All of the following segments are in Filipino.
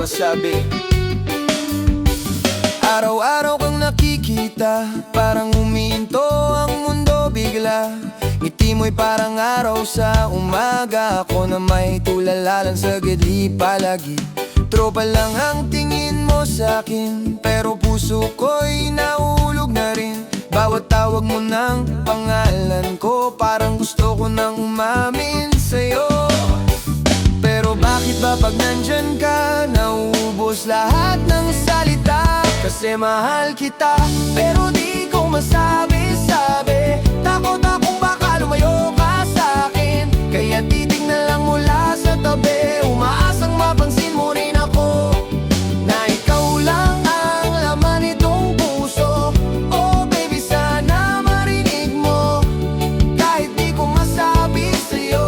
masabi. Araw-araw kang nakikita, parang huminto ang mundo bigla. Ngiti mo'y parang araw sa umaga, ako na may tulala lang sa gidli palagi. Tropa lang ang tingin mo sa'kin, pero puso ko'y nahulog na rin. Bawat tawag mo ng pangalan ko, parang gusto ko nang umamin sa'yo. Pero bakit ba pag nandyan ka, nauubos lahat ng salita? Kasi mahal kita, pero di ko masabi-sabi. Takot akong baka lumayo ka sa'kin, kaya titignan lang mula sa tabi. Umaasang mapansin mo rin ako, na ikaw lang ang laman nitong puso. Oh baby, sana marinig mo, kahit di ko masabi sa'yo.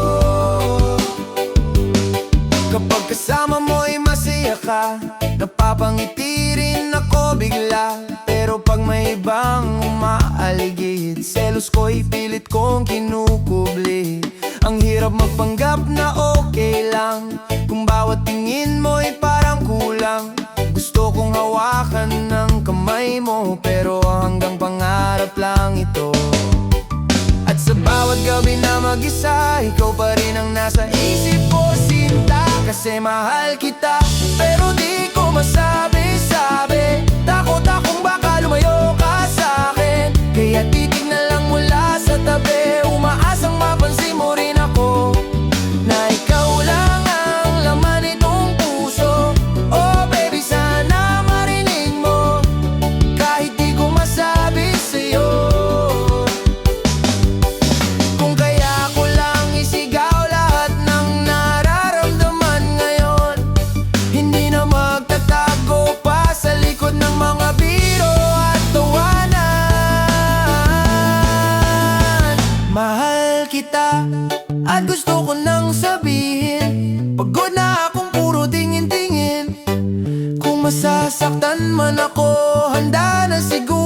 Kapag kasama mo'y masaya ka, napapangiti rin ako bigla. Pero pag may ibang umaaligid, selos ko'y pilit kong kinukubli. Ang hirap magpanggap na okay lang, kung bawat tingin mo'y parang kulang. Gusto kong hawakan ng kamay mo, pero hanggang pangarap lang ito. At sa bawat gabi na mag-isa, ikaw pa rin ang nasa isip ko, sinta. Kasi mahal kita, pero di ko masabi-sabi. Takot akong baka lumayo ka sa'kin, kaya titignan lang mula sa tabi. Umaasang mapansin mo rin ako, na ikaw lang ang laman nitong puso. Oh baby, sana marinig mo, kahit di ko masabi sa'yo. Kung kaya ko lang isigaw lahat ng nararamdaman ngayon, hindi na magtatago pa sa likod ng mga biro at tawanan. Mahal kita, at gusto ko nang sabihin, pagod na akong puro tingin-tingin. Kung masasaktan man ako, handa na siguro